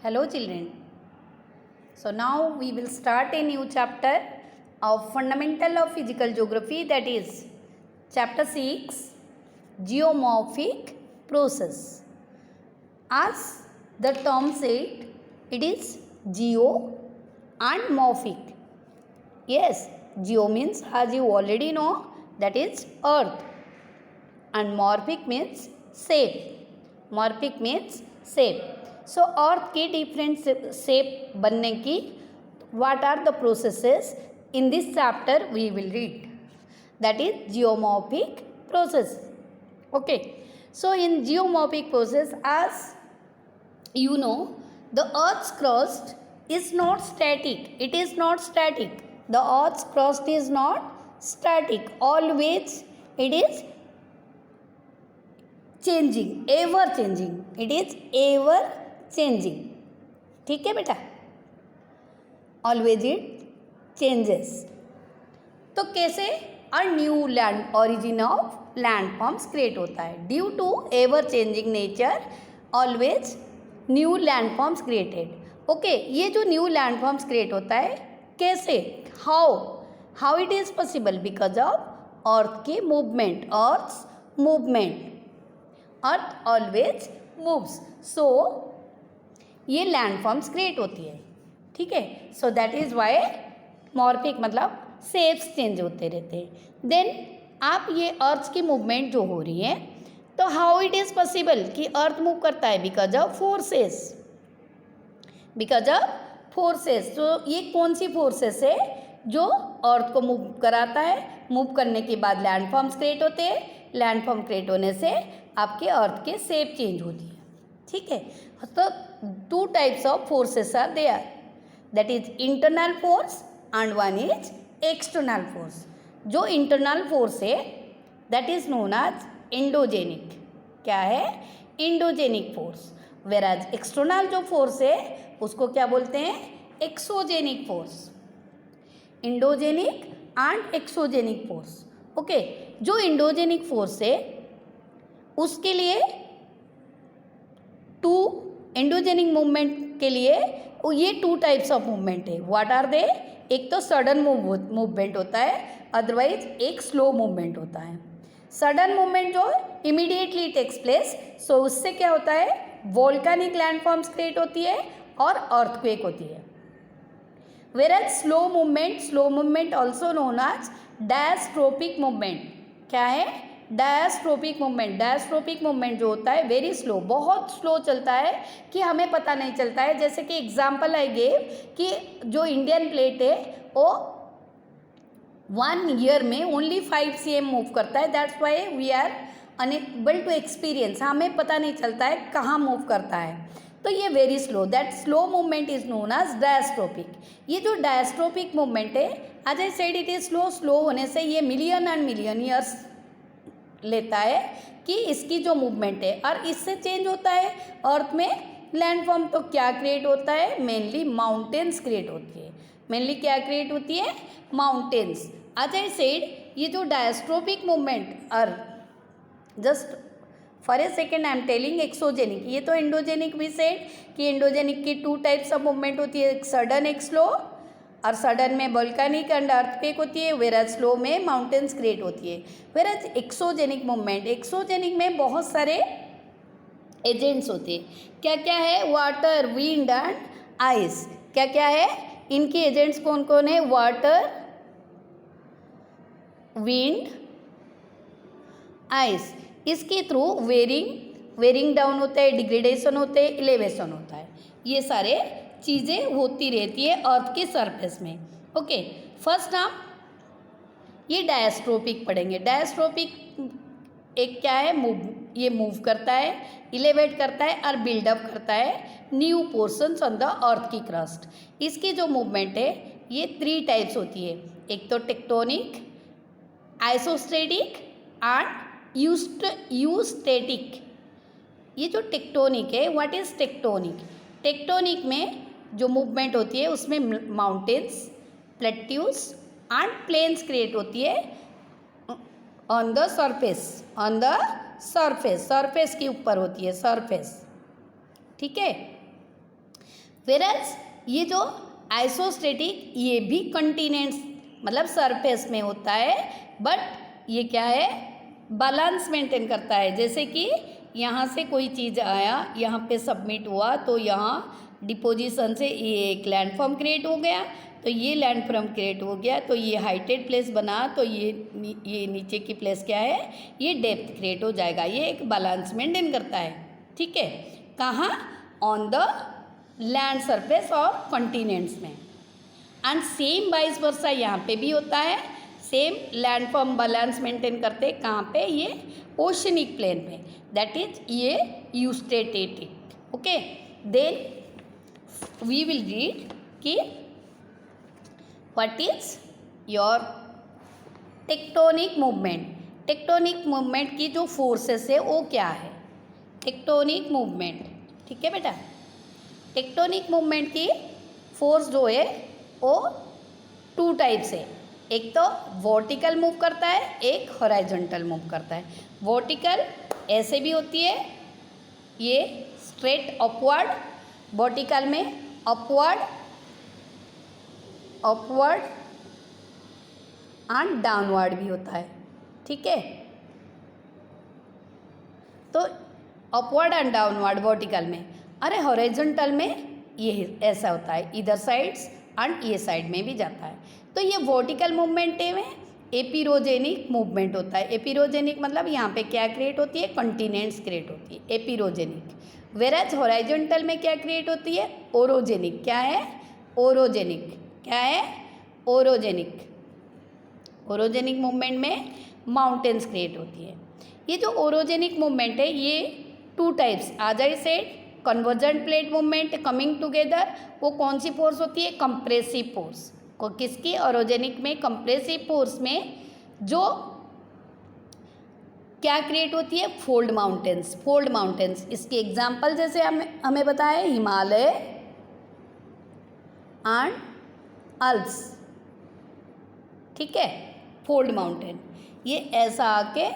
Hello children. So now we will start a new chapter of Fundamental of Physical Geography, that is chapter 6, Geomorphic Process. As the term said, it is geo and morphic. Yes, geo means, as you already know, that is earth, and morphic means shape. Morphic means shape. So अर्थ के different shape बनने की what are the processes in this chapter we will read, that is geomorphic process. Okay, so in geomorphic process, as you know, the earth's crust is not static. It is not static. The earth's crust is not static. Always it is changing, ever changing. It is ever changing. ठीक है बेटा, always it changes. तो कैसे a new land origin of land forms create होता है? Due to ever changing nature, always new land forms created. Okay, ये जो new land forms create होता है कैसे, how it is possible? Because of earth की movement, earth's movement. Earth always moves, so ये land forms create होती है. ठीक है, so that is why morphic, मतलब शेप्स चेंज होते रहते हैं. देन आप ये अर्थ की मूवमेंट जो हो रही है, तो हाउ इट इज पॉसिबल कि अर्थ मूव करता है? Because of forces. Because of forces. तो ये कौन सी फोर्सेस है जो अर्थ को मूव कराता है? मूव करने के बाद लैंड फॉर्म्स क्रिएट होते हैं. लैंड फॉर्म क्रिएट होने से आपके अर्थ के शेप चेंज होती है. ठीक है, तो two types of forces are there, that is internal force and one is external force. जो इंटरनल फोर्स है that is known as endogenic. क्या है? Endogenic force. वेराज एक्सटर्नल जो फोर्स है उसको क्या बोलते हैं? Exogenic force. Endogenic and exogenic force. Okay, जो इंडोजेनिक फोर्स है उसके लिए टू एंडोजेनिक मूवमेंट के लिए ये टू टाइप्स ऑफ मूवमेंट है. What are they? एक तो सडन मूवमेंट होता है, अदरवाइज एक स्लो मूवमेंट होता है. सडन मूवमेंट जो इमीडिएटली टेक्स प्लेस, सो उससे क्या होता है? वोल्केनिक लैंडफॉर्म्स क्रिएट होती है और अर्थक्वेक होती है. Whereas slow movement also known as diastrophic movement. क्या है? डायस्ट्रोपिक मूवमेंट. डायस्ट्रोपिक मूवमेंट जो होता है वेरी स्लो, बहुत स्लो चलता है कि हमें पता नहीं चलता है. जैसे कि एग्जांपल आई गेव कि जो इंडियन प्लेट है वो 1 ईयर में ओनली 5 cm मूव करता है. That's why we are unable to experience. हमें पता नहीं चलता है कहाँ मूव करता है, तो ये very slow. That slow movement is known as diastrophic. ये जो डायस्ट्रोपिक मूवमेंट है, as I said, it is slow होने से ये मिलियन एंड मिलियन ईयर्स लेता है कि इसकी जो मूवमेंट है, और इससे चेंज होता है अर्थ में लैंडफॉर्म. तो क्या क्रिएट होता है? मेनली माउंटेन्स क्रिएट होती है. मेनली क्या क्रिएट होती है? माउंटेन्स. एज आई सेड, ये जो डायस्ट्रोपिक मूवमेंट, और just for a second I am telling exogenic. ये तो एंडोजेनिक भी सेड कि एंडोजेनिक की टू टाइप्स ऑफ मूवमेंट होती है, एक सडन एक स्लो. और सडन में वोल्केनिक एंड अर्थक्वेक होती है, वेराज स्लो में माउंटेन्स क्रिएट होती है. वेराज एक्सोजेनिक मूवमेंट, एक्सोजेनिक में बहुत सारे एजेंट्स होते हैं. क्या क्या है? Water, wind and ice. क्या क्या है? इनके एजेंट्स कौन कौन है? Water, wind, ice. इसके थ्रू वेरिंग डाउन होता है, डिग्रेडेशन होते हैं, एलिवेशन होता है. ये सारे चीज़ें होती रहती है अर्थ के सरफेस में. ओके, फर्स्ट हम ये डायस्ट्रोपिक पढ़ेंगे. डायस्ट्रोपिक एक क्या है? ये मूव करता है, इलेवेट करता है और बिल्डअप करता है new portions on the earth की क्रस्ट. इसकी जो मूवमेंट है ये 3 टाइप्स होती है. एक तो टेक्टोनिक, आइसोस्टेटिक एंड यूस्टेटिक. ये जो टेक्टोनिक है, व्हाट इज टेक्टोनिक? टेक्टोनिक में जो मूवमेंट होती है उसमें mountains, plateaus and plains create होती है ऑन द सरफेस के ऊपर होती है, सरफेस. ठीक है, वेरएज ये जो आइसोस्टेटिक ये भी कंटिनेंट्स मतलब सरफेस में होता है, बट ये क्या है, बैलेंस मेंटेन करता है। जैसे कि यहाँ से कोई चीज़ आया, यहाँ पे सबमिट हुआ, तो यहाँ डिपोजिशन से ये एक लैंडफॉर्म क्रिएट हो गया, तो ये लैंडफॉर्म क्रिएट हो गया, तो ये हाइटेड प्लेस बना, तो ये नीचे की प्लेस क्या है, ये डेप्थ क्रिएट हो जाएगा। ये एक बैलेंस मेंटेन करता है, ठीक है। कहाँ, ऑन द लैंड सरफेस और कॉन्टिनेंट्स में। एंड सेम वाइस वर्सा यहाँ पे भी होता है, सेम लैंडफॉर्म बैलेंस मेंटेन करते हैं कहाँ पे, ये ओशनिक प्लेन पे, दैट इज ये eustatic. Okay, then we will read कि what is your tectonic movement. Tectonic movement की जो फोर्सेस है वो क्या है, टेक्टोनिक मूवमेंट, ठीक है बेटा। टेक्टोनिक मूवमेंट की फोर्स जो है वो टू टाइप्स है, एक तो वर्टिकल मूव करता है, एक हॉरिजॉन्टल मूव करता है। वर्टिकल ऐसे भी होती है, ये स्ट्रेट अपवर्ड, वर्टिकल में अपवर्ड अपवर्ड एंड डाउनवर्ड भी होता है, ठीक है। तो अपवर्ड एंड डाउनवर्ड वर्टिकल में, अरे हॉरिजॉन्टल में ये ऐसा होता है, इधर साइड्स एंड ये साइड में भी जाता है। तो ये वर्टिकल मूवमेंट में एपिरोजेनिक मूवमेंट होता है। एपिरोजेनिक मतलब यहाँ पे क्या क्रिएट होती है, कॉन्टिनेंट्स क्रिएट होती है, एपिरोजेनिक। वेराज हॉरिजॉन्टल में क्या क्रिएट होती है, ओरोजेनिक। क्या है, ओरोजेनिक। क्या है, ओरोजेनिक। ओरोजेनिक मूवमेंट में माउंटेन्स क्रिएट होती है। ये जो ओरोजेनिक मूवमेंट है ये टू टाइप्स, आज I said convergent plate movement coming together, वो कौन सी फोर्स होती है, कंप्रेसिव फोर्स। को किसकी, ओरोजेनिक में कंप्रेसिव फोर्स में जो क्या क्रिएट होती है, फोल्ड माउंटेन्स। फोल्ड माउंटेन्स इसके एग्जाम्पल जैसे हमें बताया हिमालय एंड अल्प्स, ठीक है। फोल्ड माउंटेन ये ऐसा आके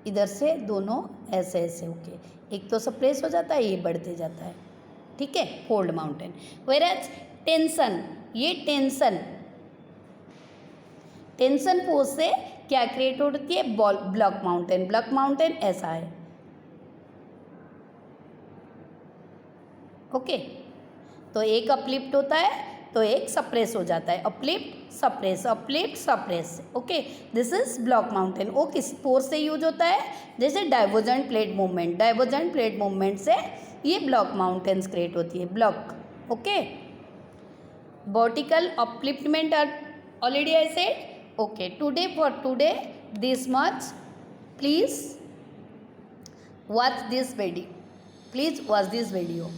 इधर से दोनों ऐसे ऐसे होके, एक तो सप्रेस हो जाता है, ये बढ़ते जाता है, ठीक है, फोल्ड माउंटेन। वेराज टेंशन, ये टेंशन फोर्स से क्या क्रिएट होती है, ब्लॉक माउंटेन। ब्लॉक माउंटेन ऐसा है, ओके। तो एक अपलिफ्ट होता है तो एक सप्रेस हो जाता है, uplift suppress, uplift suppress, okay. This is block mountain. वो किस फोर्स से यूज होता है, जैसे divergent plate movement. Divergent plate movement से ये ब्लॉक माउंटेन्स क्रिएट होती है, block, okay. Vertical upliftment already I said, okay. Today for today this much, please watch this video, please watch this video.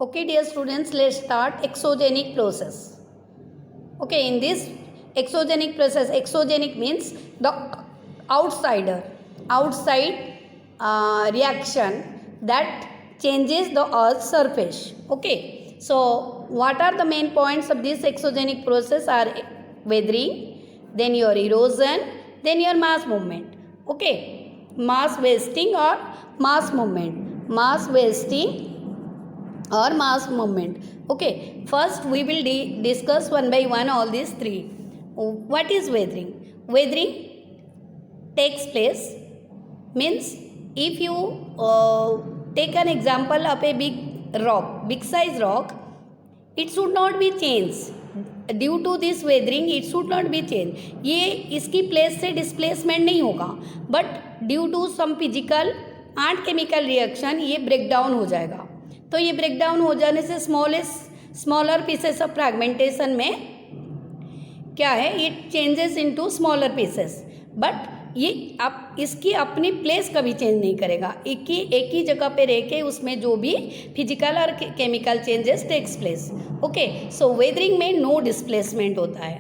Okay dear students, let's start exogenic process. Okay, in this exogenic process, exogenic means the outside reaction that changes the earth's surface. Okay, so what are the main points of this exogenic process are weathering, then your erosion, then your mass movement. Okay, mass wasting or mass movement, mass wasting or mass movement. Okay, first we will discuss one by one all these three. What is weathering? Weathering takes place means if you take an example of a big rock, big size rock, it should not be changed due to this weathering, it should not be changed. ये इसकी place से displacement नहीं होगा, but due to some physical and chemical reaction ये break down हो जाएगा। तो ये ब्रेक डाउन हो जाने से स्मॉलर पीसेस ऑफ फ्रैगमेंटेशन में क्या है, it changes into smaller pieces, but ये आप इसकी अपनी प्लेस कभी चेंज नहीं करेगा, एक ही जगह पे रह के उसमें जो भी फिजिकल और chemical changes takes place. Okay, so weathering में नो डिस्प्लेसमेंट होता है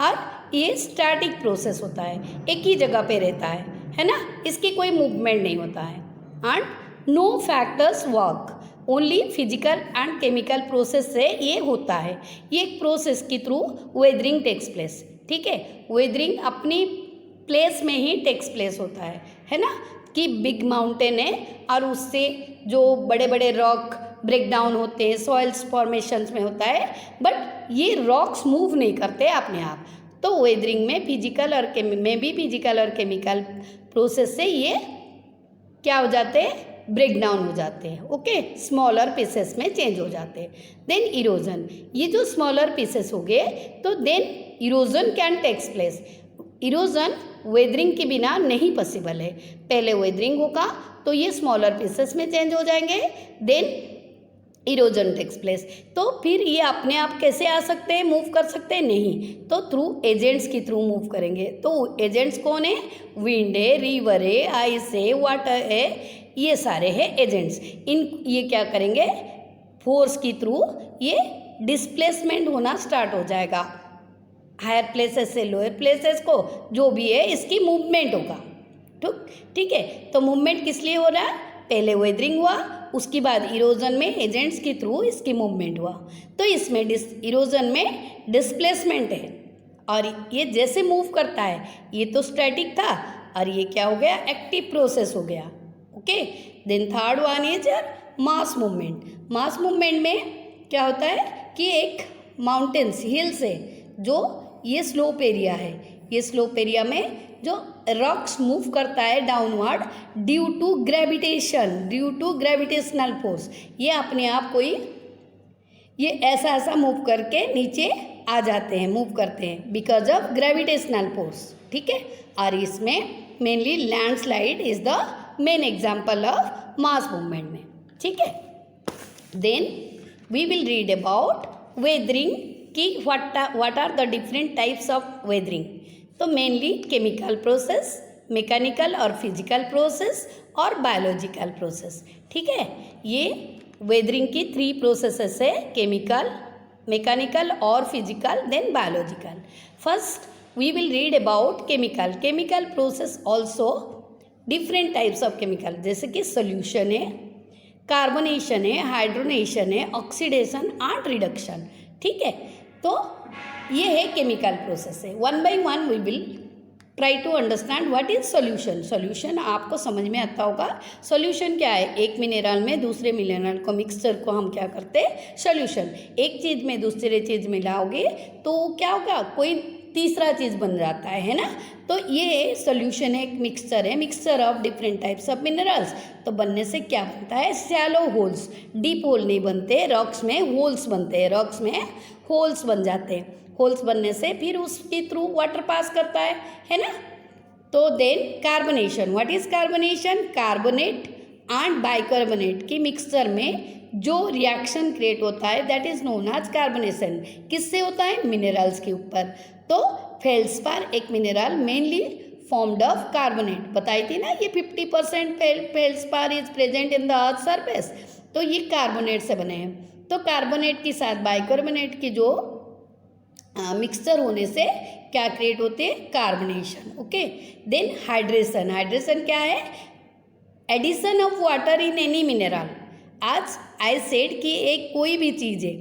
और ये स्टैटिक प्रोसेस होता है, एक ही जगह पे रहता है ना, इसकी कोई मूवमेंट नहीं होता है। And no factors work, only physical and chemical process से ये होता है। ये एक प्रोसेस के थ्रू वेदरिंग टेक्स प्लेस, ठीक है। वेदरिंग अपनी प्लेस में ही टेक्स प्लेस होता है ना, कि बिग माउंटेन है और उससे जो बड़े बड़े रॉक ब्रेक डाउन होते हैं, सॉइल्स फॉर्मेशंस में होता है, बट ये रॉक्स मूव नहीं करते अपने आप। तो वेदरिंग में फिजिकल और फिजिकल और केमिकल प्रोसेस से ये क्या हो जाते हैं, ब्रेक डाउन हो जाते हैं, ओके, स्मॉलर पीसेस में चेंज हो जाते हैं। देन इरोजन, ये जो स्मॉलर पीसेस हो गए तो then erosion can takes place. Erosion weathering के बिना नहीं पॉसिबल है। पहले वेदरिंग होगा तो ये स्मॉलर पीसेस में चेंज हो जाएंगे, देन इरोजन टेक्स प्लेस। तो फिर ये अपने आप कैसे आ सकते हैं, मूव कर सकते हैं? नहीं, तो थ्रू एजेंट्स के थ्रू मूव करेंगे। तो एजेंट्स कौन है? विंड है, रिवर है, आइस है, वाटर है, ये सारे हैं एजेंट्स। ये क्या करेंगे, फोर्स के थ्रू ये डिस्प्लेसमेंट होना स्टार्ट हो जाएगा। हायर प्लेसेस से लोअर प्लेसेस को जो भी है इसकी मूवमेंट होगा। ठीक है, तो मूवमेंट किस लिए हो रहा है? पहले वेदरिंग हुआ, उसके बाद इरोजन में एजेंट्स के थ्रू इसकी मूवमेंट हुआ। तो इसमें इरोजन में डिस्प्लेसमेंट है, और ये जैसे मूव करता है, ये तो स्टैटिक था और ये क्या हो गया, एक्टिव प्रोसेस हो गया। Okay, then third one is mass movement. Mass movement में क्या होता है कि एक माउंटेन्स हिल्स है, जो ये स्लोप एरिया है, ये स्लोप एरिया में जो रॉक्स मूव करता है downward due to gravitation, due to gravitational force. ये अपने आप कोई ये ऐसा मूव करके नीचे आ जाते हैं, मूव करते हैं बिकॉज ऑफ ग्रेविटेशनल फोर्स। ठीक है, और इसमें mainly landslide is the main example of mass movement में। ठीक है, then we will read about weathering कि what are the different types of weathering. तो मेनली केमिकल प्रोसेस, मैकेनिकल और फिजिकल प्रोसेस और बायोलॉजिकल प्रोसेस। ठीक है, ये वेदरिंग की 3 प्रोसेसेस है, केमिकल, मैकेनिकल और physical, then biological. First we will read about chemical. Chemical process also different types of chemical, जैसे कि सोल्यूशन है, कार्बोनेशन है, हाइड्रोनेशन है, ऑक्सीडेशन एंड रिडक्शन। ठीक है, तो ये है केमिकल प्रोसेस है। One by one we will try to understand what is solution. Solution आपको समझ में आता होगा। सॉल्यूशन क्या है? एक मिनरल में दूसरे मिनरल को मिक्सचर को हम क्या करते हैं? सॉल्यूशन। एक चीज़ में दूसरे चीज़ मिलाओगे तो क्या होगा? कोई तीसरा चीज़ बन जाता है ना। तो ये सॉल्यूशन एक मिक्सचर है, mixture of different types of minerals. तो बनने से क्या बनता है? Shallow holes. डीप होल नहीं बनते, रॉक्स में होल्स बनते हैं, रॉक्स में होल्स बन जाते हैं। होल्स बनने से फिर उसके थ्रू वाटर पास करता है ना। तो then carbonation. What is carbonation? Carbonate and bicarbonate की मिक्सचर में जो रिएक्शन क्रिएट होता है that is known as carbonation. किससे होता है? मिनरल्स के ऊपर। तो फेल्सपार एक mineral mainly formed of carbonate, बताई थी ना, ये 50% feldspar is present in the earth surface. तो ये कार्बोनेट से बने हैं। तो कार्बोनेट के साथ बाइकार्बोनेट की जो मिक्सचर होने से क्या क्रिएट होते हैं? Carbonation. Okay, then hydration. Hydration क्या है? Addition of water in any mineral. आज आई सेड कि एक कोई भी चीज़ है,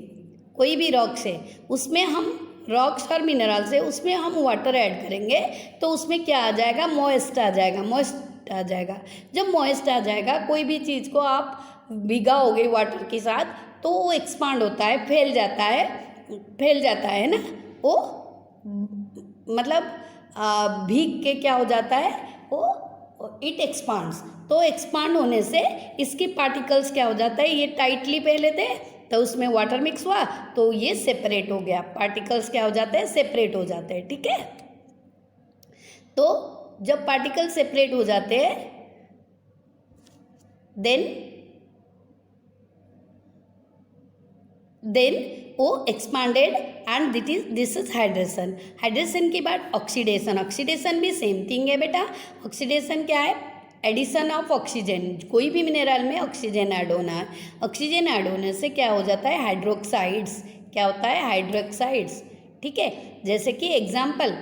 कोई भी रॉक्स है, उसमें हम रॉक्स और मिनरल्स है, उसमें हम वाटर ऐड करेंगे तो उसमें क्या आ जाएगा? मॉइस्ट आ जाएगा, मॉइस्ट आ जाएगा। जब मॉइस्ट आ जाएगा, कोई भी चीज़ को आप भिगाओगे वाटर के साथ तो वो एक्सपांड होता है, फैल जाता है ना। वो मतलब भीग के क्या हो जाता है? वो इट एक्सपांड्स। तो एक्सपांड होने से इसके पार्टिकल्स क्या हो जाता है? ये टाइटली पहले थे तो उसमें वाटर मिक्स हुआ तो ये सेपरेट हो गया, पार्टिकल्स क्या हो जाते हैं? सेपरेट हो जाते हैं। ठीक है, तो जब पार्टिकल सेपरेट हो जाते हैं देन वो expanded and this is hydration. Hydration के बाद ऑक्सीडेशन। ऑक्सीडेशन भी सेम थिंग है बेटा। ऑक्सीडेशन क्या है? Addition of oxygen. कोई भी मिनरल में ऑक्सीजन ऐड होना है। ऑक्सीजन ऐड होने से क्या हो जाता है? हाइड्रोक्साइड्स। क्या होता है? हाइड्रोक्साइड्स। ठीक है, जैसे कि एग्जाम्पल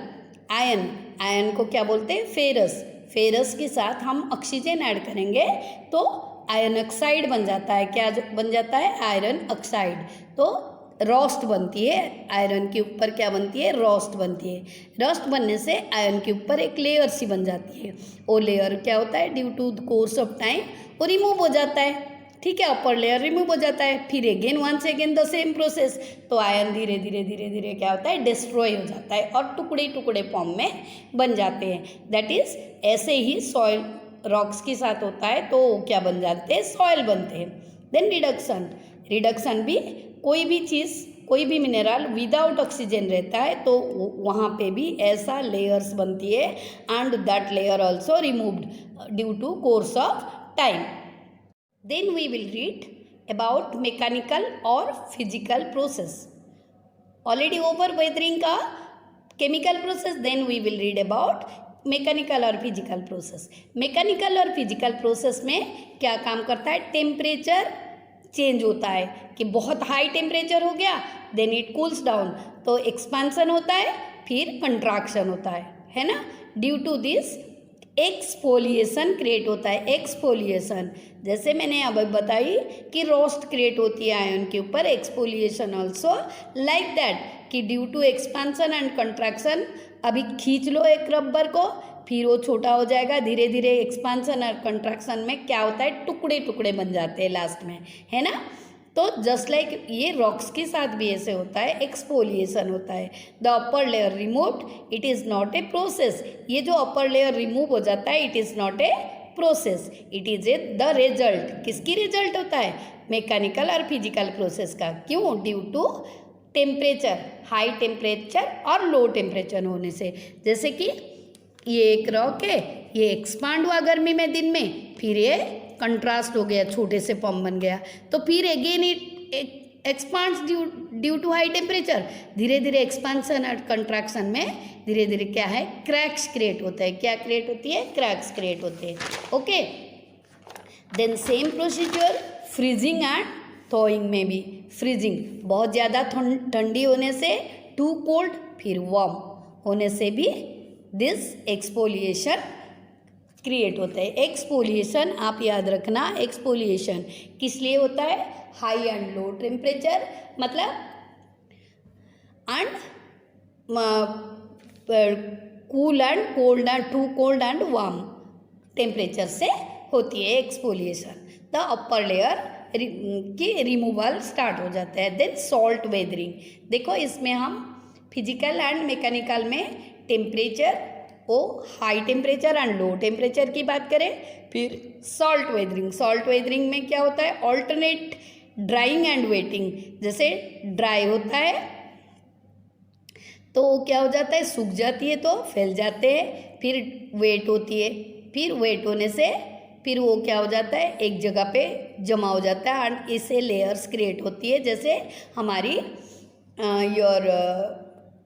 आयन। आयन को क्या बोलते हैं? फेरस। फेरस के साथ हम ऑक्सीजन ऐड करेंगे तो आयरन ऑक्साइड बन जाता है। क्या बन जाता है? Iron oxide. तो रोस्ट बनती है, आयरन के ऊपर क्या बनती है? रोस्ट बनती है। रोस्ट बनने से आयरन के ऊपर एक लेयर सी बन जाती है। वो लेयर क्या होता है? Due to the course of time वो रिमूव हो जाता है। ठीक है, अपर लेयर रिमूव हो जाता है, फिर again once again the same process, तो आयन धीरे धीरे धीरे धीरे क्या होता है, डिस्ट्रॉय हो जाता है और टुकड़े टुकड़े फॉर्म में बन जाते हैं। दैट इज ऐसे ही सॉइल रॉक्स के साथ होता है, तो क्या बन जाते हैं, सॉइल बनते हैं। देन रिडक्शन, रिडक्शन भी कोई भी चीज़, कोई भी मिनरल विदाउट ऑक्सीजन रहता है तो वहाँ पे भी ऐसा लेयर्स बनती है and that layer also removed due to course of time. Then we will read about mechanical और physical process. Already over weathering का chemical process, then we will read about mechanical और फिजिकल प्रोसेस। मैकेनिकल और physical process में क्या काम करता है, temperature change होता है कि बहुत हाई टेम्परेचर हो गया, देन इट कूल्स डाउन, तो एक्सपांसन होता है, फिर कंट्रैक्शन होता है ना। Due to this exfoliation create होता है। एक्सफोलिएशन जैसे मैंने अब बताई कि रोस्ट क्रिएट होती है आयन के ऊपर, एक्सफोलिएशन ऑल्सो लाइक दैट कि due to expansion and contraction, अभी खींच लो एक रबर को, फिर वो छोटा हो जाएगा, धीरे धीरे एक्सपांसन और कंट्रैक्शन में क्या होता है, टुकड़े टुकड़े बन जाते हैं लास्ट में, है ना। तो जस्ट लाइक ये रॉक्स के साथ भी ऐसे होता है, एक्सफोलिएशन होता है। The upper layer removed, it is not a process. ये जो अपर लेयर रिमूव हो जाता है, it is not a process, it is a the result. किसकी रिजल्ट होता है, मैकेनिकल और फिजिकल प्रोसेस का। क्यों, due to temperature, high temperature और लो टेम्परेचर होने से। जैसे कि ये एक रॉक है, ये एक्सपांड हुआ गर्मी में दिन में, फिर ये कंट्रास्ट हो गया, छोटे से फॉर्म बन गया, तो फिर again it expands due to high temperature. धीरे धीरे एक्सपांसन और कंट्रैक्शन में धीरे धीरे क्या है, क्रैक्स क्रिएट होता है। क्या क्रिएट होती है, क्रैक्स क्रिएट होते हैं। Okay, then same procedure freezing and thawing में भी। फ्रीजिंग बहुत ज़्यादा ठंडी होने से, टू कोल्ड, फिर वार्म होने से भी दिस एक्सफोलिएशन क्रिएट होता है। एक्सफोलिएशन आप याद रखना, एक्सफोलिएशन किस लिए होता है, हाई एंड लो टेम्परेचर, मतलब and cool and cold and too cold and warm temperature से होती है एक्सफोलिएशन। द अपर लेयर की रिमूवल स्टार्ट हो जाता है। देन सॉल्ट वेदरिंग, देखो इसमें हम फिजिकल एंड मैकेनिकल में टेम्परेचर वो high temperature and low temperature की बात करें, फिर सॉल्ट वेदरिंग। सॉल्ट वेदरिंग में क्या होता है, ऑल्टरनेट ड्राइंग एंड वेटिंग। जैसे ड्राई होता है तो क्या हो जाता है, सूख जाती है तो फैल जाते हैं, फिर वेट होती है, फिर वेट होने से फिर वो क्या हो जाता है, एक जगह पे जमा हो जाता है एंड इससे लेयर्स क्रिएट होती है। जैसे हमारी योर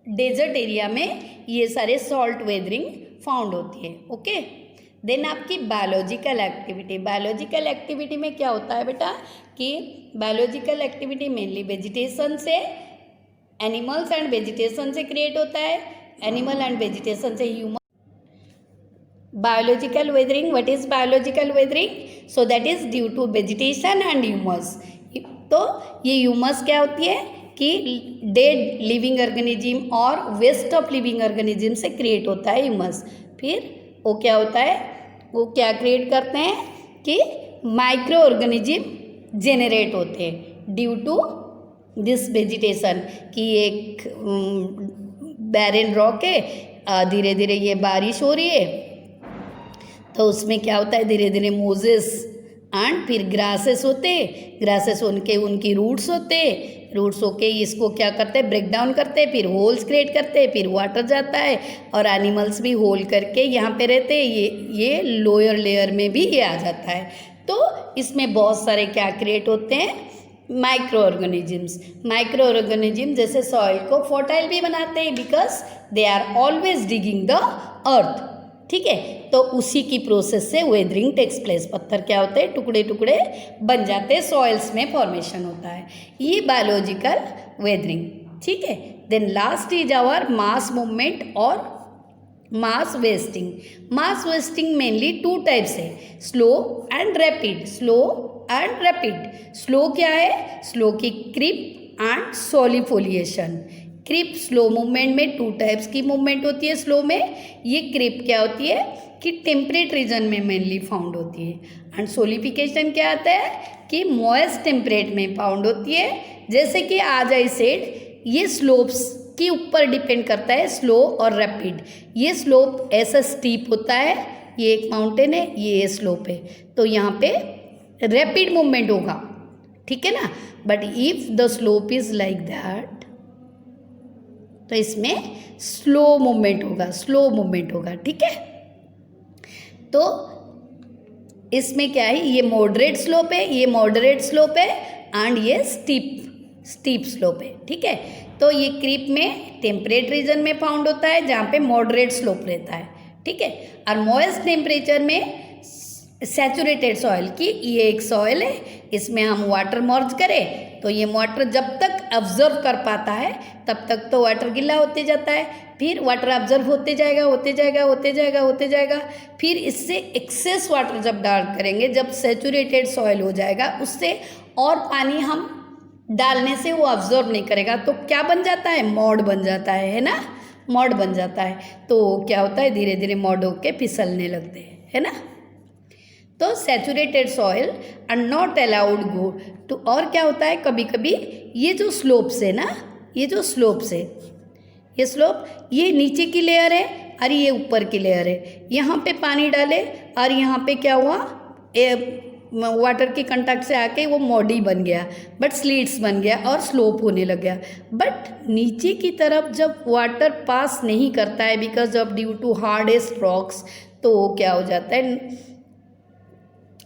डेजर्ट एरिया में ये सारे सॉल्ट वेदरिंग फाउंड होती है। ओके, देन आपकी बायोलॉजिकल एक्टिविटी। बायोलॉजिकल एक्टिविटी में क्या होता है बेटा, कि बायोलॉजिकल एक्टिविटी मेनली वेजिटेशन से, एनिमल्स एंड वेजिटेशन से क्रिएट होता है, एनिमल एंड वेजिटेशन से human. Biological weathering, what is biological weathering, so that is due to vegetation and humus. तो ये ह्यूमस क्या होती है कि डेड लिविंग ऑर्गेनिज्म और वेस्ट ऑफ लिविंग ऑर्गेनिज्म से क्रिएट होता है ह्यूमस। फिर वो क्या होता है, वो क्या क्रिएट करते हैं कि माइक्रो ऑर्गेनिज्म जेनरेट होते हैं ड्यू टू दिस वेजिटेशन। कि एक बैरन रॉक है, धीरे धीरे ये बारिश हो रही है तो उसमें क्या होता है, धीरे धीरे मोजेस एंड फिर ग्रासेस होते, ग्रासेस उनके उनकी रूट्स होते, रूट्स होके इसको क्या करते हैं, ब्रेक डाउन करते हैं, फिर होल्स क्रिएट करते हैं, फिर वाटर जाता है और एनिमल्स भी होल करके यहाँ पे रहते हैं। ये लोअर लेयर में भी ये आ जाता है। तो इसमें बहुत सारे क्या क्रिएट होते हैं, माइक्रो ऑर्गेनिजम्स। माइक्रो ऑर्गेनिज्म जैसे सॉइल को फर्टाइल भी बनाते हैं because they are always digging the earth. ठीक है, तो उसी की प्रोसेस से वेदरिंग टेक्स प्लेस। पत्थर क्या होते हैं, टुकड़े टुकड़े बन जाते हैं, सॉइल्स में फॉर्मेशन होता है, ये बायोलॉजिकल वेदरिंग। ठीक है, then last is our mass movement और mass wasting. Mass wasting mainly two types है, slow and rapid. Slow and rapid. Slow क्या है, स्लो की creep and solifluction. Creep slow movement में टू टाइप्स की movement होती है स्लो में। ये क्रीप क्या होती है कि टेम्परेट रीजन में मेनली फाउंड होती है, एंड सोलिफिकेशन क्या आता है कि मॉइस्ट टेम्परेट में फाउंड होती है। जैसे कि आज आई सेड ये स्लोप्स के ऊपर डिपेंड करता है स्लो और रैपिड। ये स्लोप ऐसा स्टीप होता है, ये एक माउंटेन है, ये स्लोप है, तो यहाँ पे रैपिड मूवमेंट होगा, ठीक है ना। But if the slope is like that तो इसमें स्लो मूवमेंट होगा, स्लो मूवमेंट होगा, ठीक है। तो इसमें क्या है, ये मॉडरेट स्लोप है, ये मॉडरेट स्लोप है, एंड ये स्टीप स्लोप है, ठीक है। तो ये क्रीप में टेम्परेट रीजन में फाउंड होता है जहाँ पे मॉडरेट स्लोप रहता है, ठीक है। और मॉइस्ट टेम्परेचर में सैचुरेटेड सॉइल की ये एक सॉइल है, इसमें हम वाटर मर्ज करें तो ये वाटर जब तक ऑब्जर्व कर पाता है तब तक तो वाटर गीला होते जाता है, फिर वाटर ऑब्जर्व होते जाएगा होते जाएगा होते जाएगा होते जाएगा, फिर इससे एक्सेस वाटर जब डाल करेंगे, जब सैचुरेटेड सॉइल हो जाएगा उससे और पानी हम डालने से वो ऑब्जर्व नहीं करेगा, तो क्या बन जाता है, मॉड बन जाता है ना, मॉड बन जाता है। तो क्या होता है, धीरे धीरे मॉड होके फिसलने लगते हैं, है ना। तो saturated soil are not allowed go to, और क्या होता है कभी कभी ये जो स्लोप्स है ना, ये जो स्लोप्स है, ये स्लोप ये नीचे की लेयर है और ये ऊपर की लेयर है, यहाँ पे पानी डाले और यहाँ पे क्या हुआ, वाटर के कंटेक्ट से आके वो मॉडी बन गया, बट स्लीट्स बन गया और स्लोप होने लग गया। बट नीचे की तरफ जब वाटर पास नहीं करता है because of due to hardest rocks, तो क्या हो जाता है,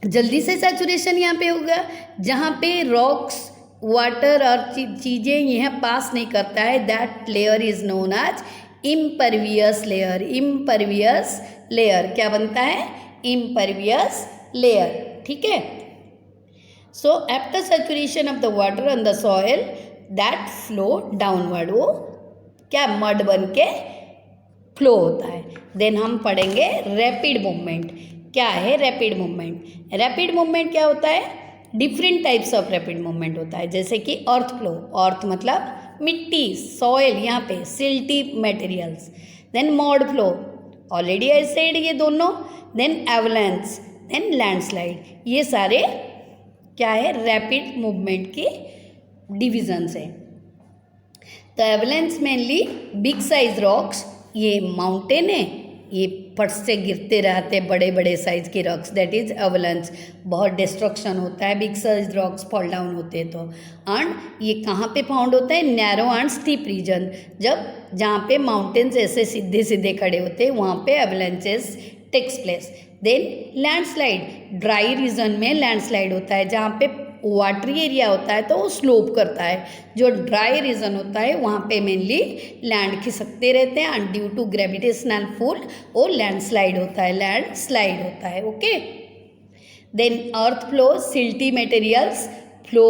जल्दी से सैचुरेशन यहाँ पे होगा। जहाँ पे रॉक्स वाटर और चीज़ें यह पास नहीं करता है, that layer is known as impervious layer. Impervious layer क्या बनता है, इम्परवियस लेयर, ठीक है। So after saturation of the water on the soil that flow downward, वो क्या मड बन के फ्लो होता है। देन हम पढ़ेंगे रैपिड मूवमेंट। क्या है रैपिड मूवमेंट, रैपिड मूवमेंट क्या होता है, different types of rapid movement होता है। जैसे कि अर्थ फ्लो, अर्थ मतलब मिट्टी, सॉइल, यहाँ पे silty materials. Then mod flow, already I said ये दोनों। देन एवलांच, देन लैंडस्लाइड, ये सारे क्या है, रैपिड मूवमेंट की डिविजन्स है। तो avalanche mainly big size rocks, ये माउंटेन है, ये फट से गिरते रहते बड़े बड़े साइज के रॉक्स, दैट इज एवलांच। बहुत डिस्ट्रक्शन होता है big size rocks fall down होते हैं तो। एंड ये कहाँ पे फाउंड होता है, नैरो एंड स्टीप रीजन, जब जहाँ पे माउंटेन्स ऐसे सीधे सीधे खड़े होते हैं वहाँ पे avalanches takes place. Then landslide, dry region में लैंडस्लाइड होता है, जहाँ पे वाटरी एरिया होता है तो वो स्लोप करता है। जो ड्राई रीजन होता है वहाँ पे मेनली लैंड खिसकते रहते हैं, and due to gravitational pull वो लैंडस्लाइड होता है, लैंडस्लाइड होता है, okay. Then earth flow, silty materials flow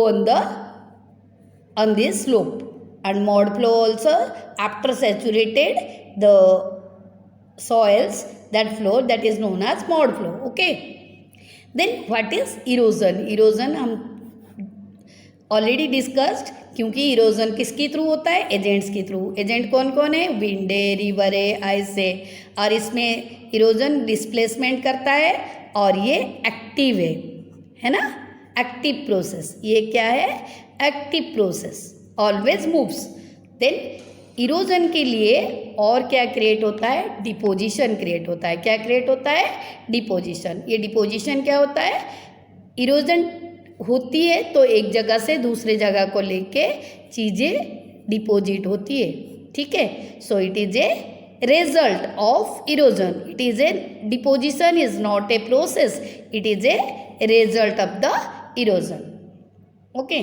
on this slope, and mud flow also after saturated the soils that flow, that is known as mud flow, okay. Then what is erosion? Erosion हम already discussed, क्योंकि erosion किसके through होता है, agents के through. Agent कौन कौन है, wind है, रिवर है, आइस है, और इसमें इरोजन डिस्प्लेसमेंट करता है और ये एक्टिव है ना, एक्टिव प्रोसेस। ये क्या है, active process, always moves. Then erosion के लिए और क्या क्रिएट होता है, डिपोजिशन क्रिएट होता है। क्या क्रिएट होता है, डिपोजिशन। ये डिपोजिशन क्या होता है, इरोजन होती है तो एक जगह से दूसरे जगह को लेके चीज़ें डिपोजिट होती है, ठीक है। So it is a result of erosion, it is A deposition is not a process, it is a result of the erosion, okay.